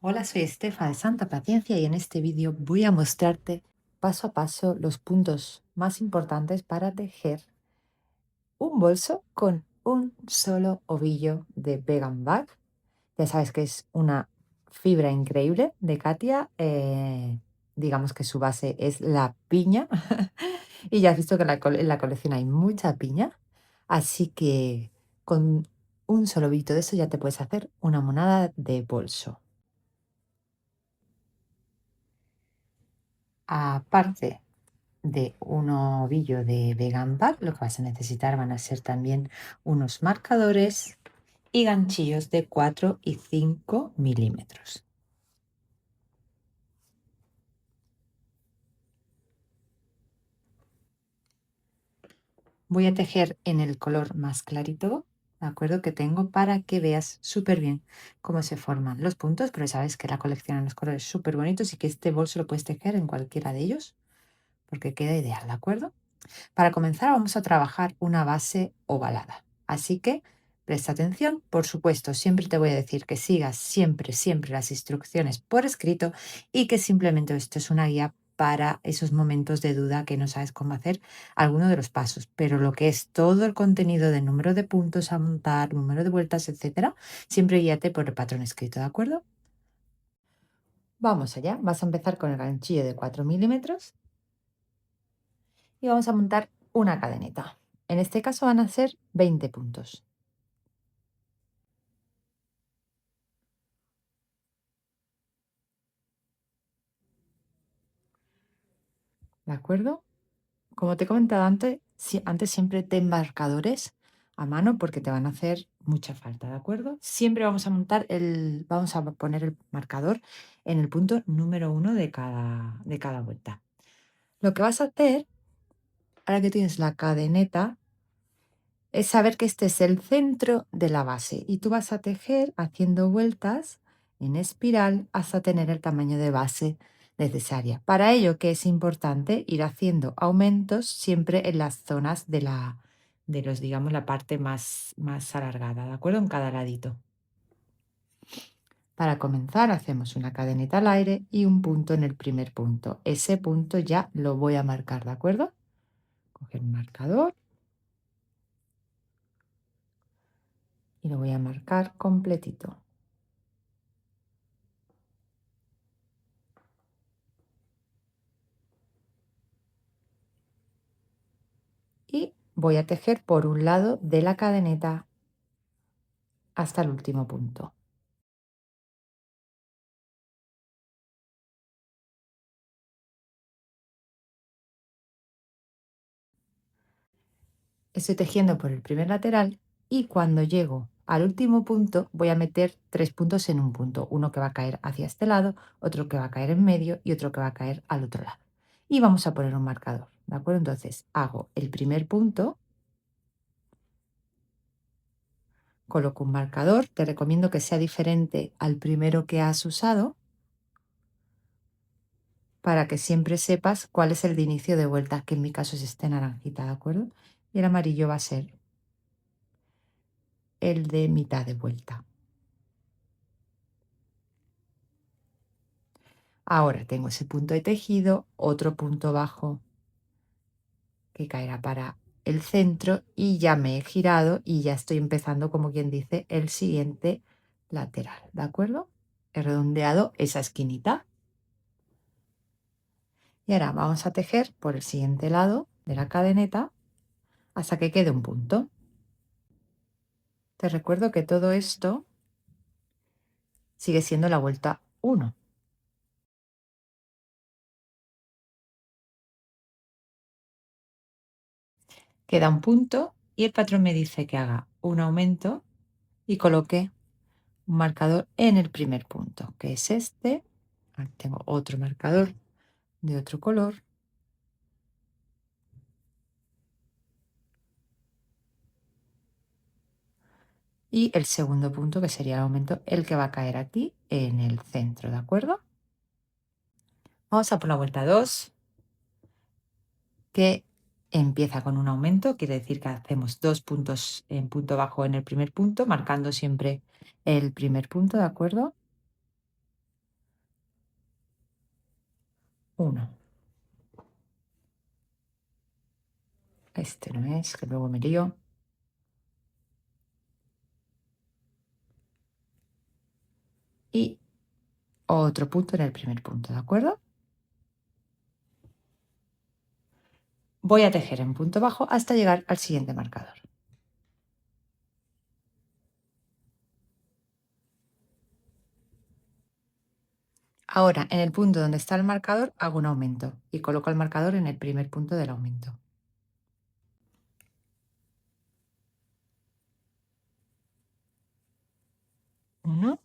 Hola, soy Estefa de Santa Paciencia y en este vídeo voy a mostrarte paso a paso los puntos más importantes para tejer un bolso con un solo ovillo de Vegan Bag. Ya sabes que es una fibra increíble de Katia. Digamos que su base es la piña y ya has visto que en la colección hay mucha piña. Así que con un solo ovillito de eso ya te puedes hacer una monada de bolso. Aparte de un ovillo de Vegan Bag, lo que vas a necesitar van a ser también unos marcadores y ganchillos de 4 y 5 milímetros. Voy a tejer en el color más clarito, ¿de acuerdo? Que tengo para que veas súper bien cómo se forman los puntos, pero sabes que la colección en los colores súper bonitos y que este bolso lo puedes tejer en cualquiera de ellos porque queda ideal, ¿de acuerdo? Para comenzar vamos a trabajar una base ovalada. Así que presta atención. Por supuesto, siempre te voy a decir que sigas siempre las instrucciones por escrito y que simplemente esto es una guía para esos momentos de duda que no sabes cómo hacer alguno de los pasos. Pero lo que es todo el contenido de número de puntos a montar, número de vueltas, etcétera, siempre guíate por el patrón escrito, ¿de acuerdo? Vamos allá. Vas a empezar con el ganchillo de 4 milímetros y vamos a montar una cadeneta. En este caso van a ser 20 puntos. ¿De acuerdo? Como te he comentado antes, antes siempre ten marcadores a mano porque te van a hacer mucha falta, ¿de acuerdo? Siempre vamos a poner el marcador en el punto número uno de cada vuelta. Lo que vas a hacer, ahora que tienes la cadeneta, es saber que este es el centro de la base y tú vas a tejer haciendo vueltas en espiral hasta tener el tamaño de base necesaria. Para ello, que es importante ir haciendo aumentos siempre en las zonas digamos, la parte más alargada, ¿de acuerdo? En cada ladito. Para comenzar, hacemos una cadeneta al aire y un punto en el primer punto. Ese punto ya lo voy a marcar, ¿de acuerdo? Coger un marcador y lo voy a marcar completito. Y voy a tejer por un lado de la cadeneta hasta el último punto. Estoy tejiendo por el primer lateral y cuando llego al último punto voy a meter 3 puntos en un punto, uno que va a caer hacia este lado, otro que va a caer en medio y otro que va a caer al otro lado. Y vamos a poner un marcador, ¿de acuerdo? Entonces hago el primer punto, coloco un marcador, te recomiendo que sea diferente al primero que has usado para que siempre sepas cuál es el de inicio de vuelta, que en mi caso es este naranjita, ¿de acuerdo? Y el amarillo va a ser el de mitad de vuelta. Ahora tengo ese punto de tejido, otro punto bajo que caerá para el centro y ya me he girado y ya estoy empezando, como quien dice, el siguiente lateral, ¿de acuerdo? He redondeado esa esquinita y ahora vamos a tejer por el siguiente lado de la cadeneta hasta que quede un punto. Te recuerdo que todo esto sigue siendo la vuelta 1. Queda un punto y el patrón me dice que haga un aumento y coloque un marcador en el primer punto, que es este. Aquí tengo otro marcador de otro color. Y el segundo punto, que sería el aumento, el que va a caer aquí en el centro, ¿de acuerdo? Vamos a por la vuelta 2, que empieza con un aumento, quiere decir que hacemos 2 puntos en punto bajo en el primer punto, marcando siempre el primer punto, ¿de acuerdo? 1. Este no es, que luego me lío. Y otro punto en el primer punto, ¿de acuerdo? Voy a tejer en punto bajo hasta llegar al siguiente marcador. Ahora, en el punto donde está el marcador, hago un aumento y coloco el marcador en el primer punto del aumento. 1,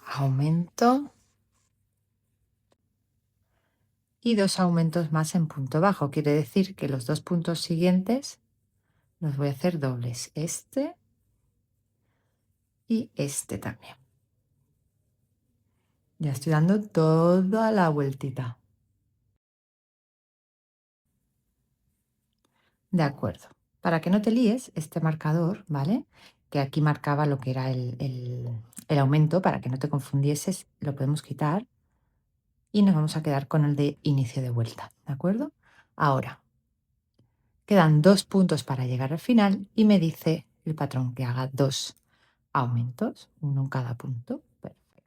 aumento y 2 aumentos más en punto bajo. Quiere decir que los 2 puntos siguientes los voy a hacer dobles. Este y este también. Ya estoy dando toda la vueltita. De acuerdo. Para que no te líes, este marcador, ¿vale? Que aquí marcaba lo que era el aumento, para que no te confundieses, lo podemos quitar y nos vamos a quedar con el de inicio de vuelta, ¿de acuerdo? Ahora, quedan 2 puntos para llegar al final y me dice el patrón que haga 2 aumentos, uno en cada punto. Perfecto.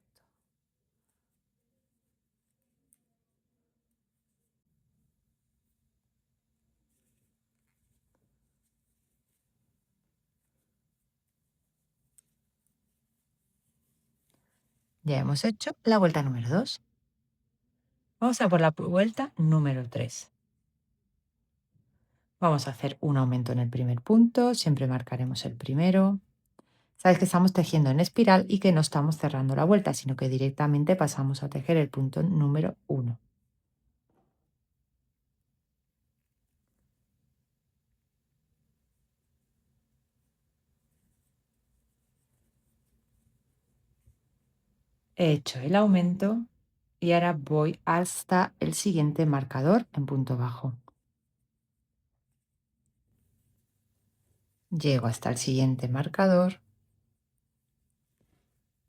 Ya hemos hecho la vuelta número 2. Vamos a por la vuelta número 3. Vamos a hacer un aumento en el primer punto, siempre marcaremos el primero. Sabes que estamos tejiendo en espiral y que no estamos cerrando la vuelta, sino que directamente pasamos a tejer el punto número 1. He hecho el aumento y ahora voy hasta el siguiente marcador en punto bajo. Llego hasta el siguiente marcador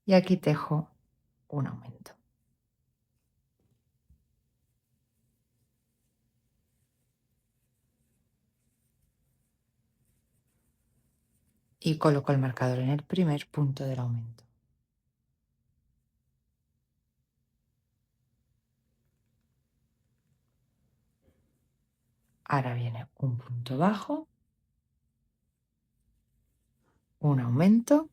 y aquí tejo un aumento. Y coloco el marcador en el primer punto del aumento. Ahora viene un punto bajo, un aumento,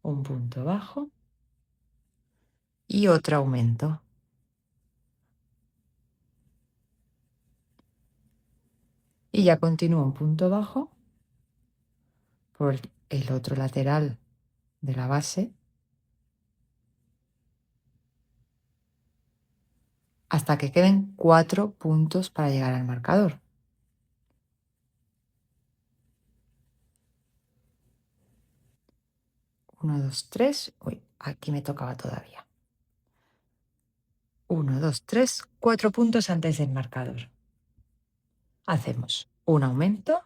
un punto bajo y otro aumento. Y ya continúo un punto bajo por el otro lateral de la base hasta que queden 4 puntos para llegar al marcador. 1, 2, 3. Uy, aquí me tocaba todavía. 1, 2, 3, 4 puntos antes del marcador. Hacemos un aumento,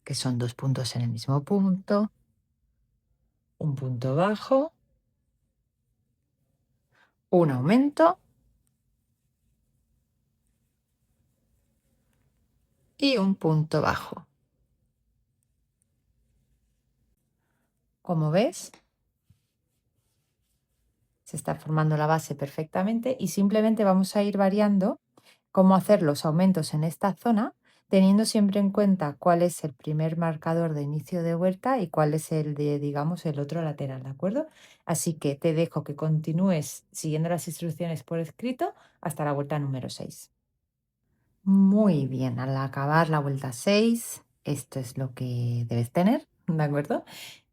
que son 2 puntos en el mismo punto, un punto bajo, un aumento y un punto bajo. Como ves, se está formando la base perfectamente y simplemente vamos a ir variando cómo hacer los aumentos en esta zona, teniendo siempre en cuenta cuál es el primer marcador de inicio de vuelta y cuál es el de, digamos, el otro lateral, ¿de acuerdo? Así que te dejo que continúes siguiendo las instrucciones por escrito hasta la vuelta número 6. Muy bien, al acabar la vuelta 6, esto es lo que debes tener, ¿de acuerdo?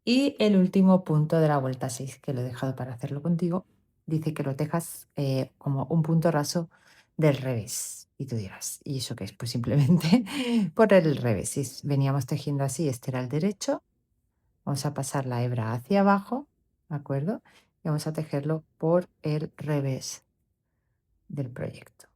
Y el último punto de la vuelta 6, que lo he dejado para hacerlo contigo, dice que lo tejas como un punto raso del revés. Y tú dirás, ¿y eso qué es? Pues simplemente por el revés. Si veníamos tejiendo así, este era el derecho, vamos a pasar la hebra hacia abajo, ¿de acuerdo? Y vamos a tejerlo por el revés del proyecto.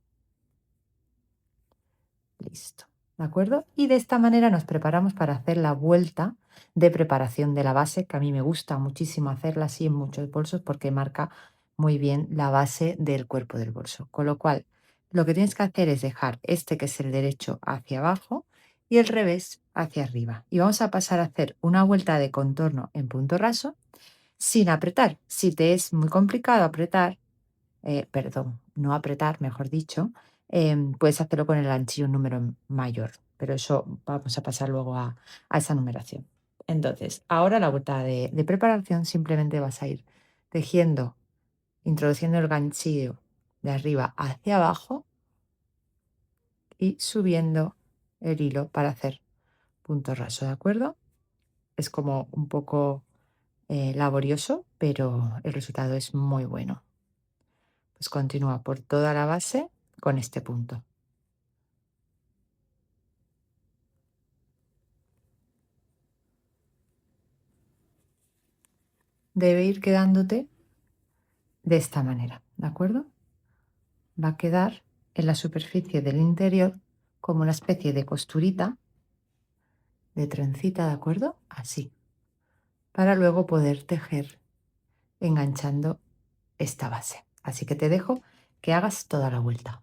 Listo. ¿de acuerdo? Y de esta manera nos preparamos para hacer la vuelta de preparación de la base, que a mí me gusta muchísimo hacerla así en muchos bolsos porque marca muy bien la base del cuerpo del bolso. Con lo cual, lo que tienes que hacer es dejar este, que es el derecho, hacia abajo y el revés hacia arriba. Y vamos a pasar a hacer una vuelta de contorno en punto raso sin apretar. Si te es muy complicado apretar, perdón, no apretar, mejor dicho, puedes hacerlo con el ganchillo un número mayor, pero eso vamos a pasar luego a esa numeración. Entonces, ahora la vuelta de preparación simplemente vas a ir tejiendo, introduciendo el ganchillo de arriba hacia abajo y subiendo el hilo para hacer punto raso, ¿de acuerdo? Es como un poco laborioso, pero el resultado es muy bueno. Pues continúa por toda la base con este punto. Debe ir quedándote de esta manera, ¿de acuerdo? Va a quedar en la superficie del interior como una especie de costurita, de trencita, ¿de acuerdo? Así, para luego poder tejer enganchando esta base. Así que te dejo que hagas toda la vuelta.